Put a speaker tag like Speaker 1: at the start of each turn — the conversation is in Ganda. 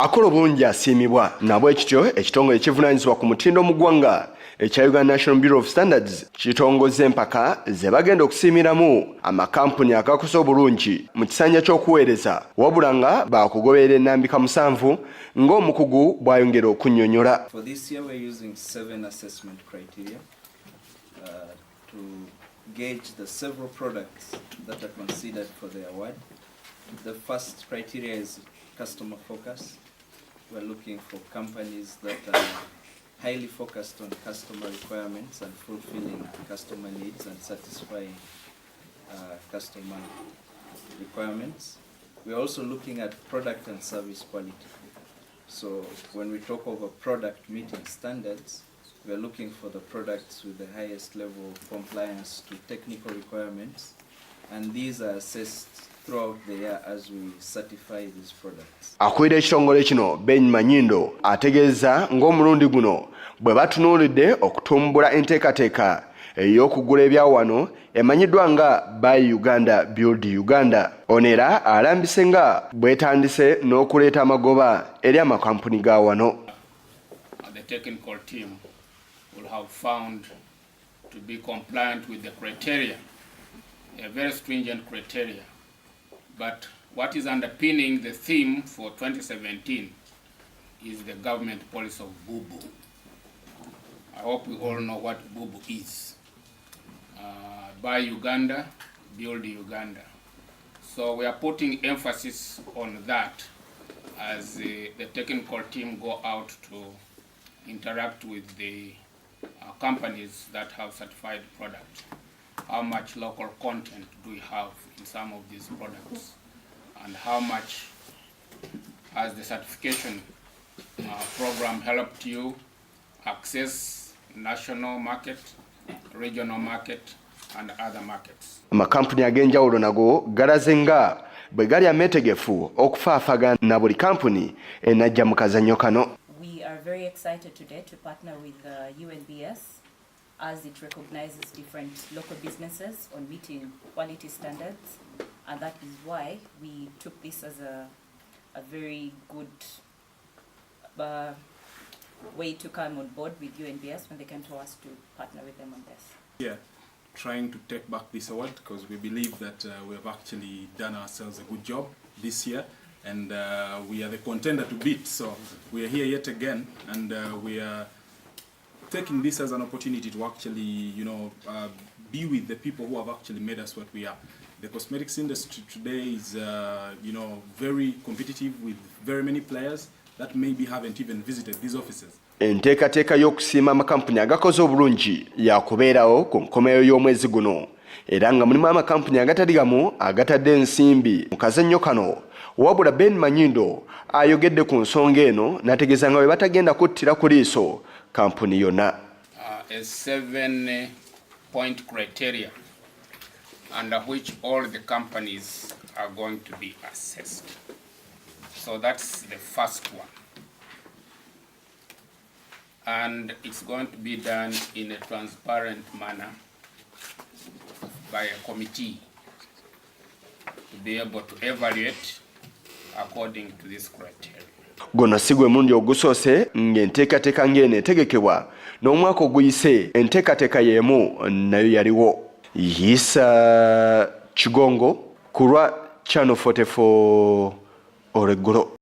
Speaker 1: Akola obulungi asiimibwa nabo ekityo ekitongole ekivunaanyizibwa ku mutindo mu ggwanga ekya Uganda National Bureau of Standards kitongoza empaka ze bagenda okusiimiramu amakampuni agakoze obulungi mu kisanja ky'okuweereza wabula nga baakugoberera ennambika 7 ng'omukugu bw'ayongera okunnyonnyola.
Speaker 2: For this year we're using 7 assessment criteria to gauge the several products that are considered for the award. The first criteria is customer focus. We're looking for companies that are highly focused on customer requirements and fulfilling customer needs and satisfying customer requirements. We're also looking at product and service quality. So when we talk of a product meeting standards, we're looking for the products with the highest level of compliance to technical requirements, and these are assessed throughout the year as we certify these products. Akwira ekitongole kino Ben Manyindo ategeeza ng'omulundi guno bwe batunuulidde okutumbula enteekateeka ey'okugula ebyawano emanyiddwa nga Buy Uganda Build Uganda. Ono era alambise nga bwetandise n'okuleeta amagoba eri amakampuni ga wano.
Speaker 3: The technical team will have found to be compliant with the criteria, a very stringent criteria. But what is underpinning the theme for 2017 is the government policy of BUBU. I hope we all know what BUBU is. Buy Uganda, Build Uganda. So we are putting emphasis on that as the technical team go out to interact with the companies that have certified products. How much local content do we have in some of these products, and how much has the certification program helped you access national market, regional market, and other markets.
Speaker 1: Amakampuni ag'enjawulo nago galaze nga bwe gali ameetegefu okufaafaga na buli kampuni enajja mu kazannyo kano.
Speaker 4: We are very excited today to partner with UNBS as it recognizes different local businesses on meeting quality standards, and that is why we took this as a very good way to come on board with UNBS when they came to us to partner with them on this.
Speaker 5: Yeah, trying to take back this award because we believe that we have actually done ourselves a good job this year, and we are the contender to beat. So we are here yet again, and we are taking this as an opportunity to actually, be with the people who have actually made us what we are. The cosmetics industry today is, very competitive with very many players that maybe haven't even visited these offices.
Speaker 1: Enteekateeka y'okusiima amakampuni agakoze obulungi yakubeerawo ku nkomeyo y'omwezi guno era nga mulimu amakampuni agatali gamu agatadde ensimbi mu kazannyo kano. Wabula Ben Manyindo ayogedde ku nsonga eno n'ategeeza nga bwe batagenda kuttira ku liiso kampuni yonna.
Speaker 3: A 7-point criteria under which all the companies are going to be assessed. So that's the first one. And it's going to be done in a transparent manner by a committee to be able to evaluate according to this criteria.
Speaker 1: Gonna sigwe mulundi ogusoose ng'enteekateeka ng'eno etegekebwa n'omwaka oguyise enteekateeka y'emu nayo yaliwo. Yisa Kigongo ku lwa Channel 44 Oregolo.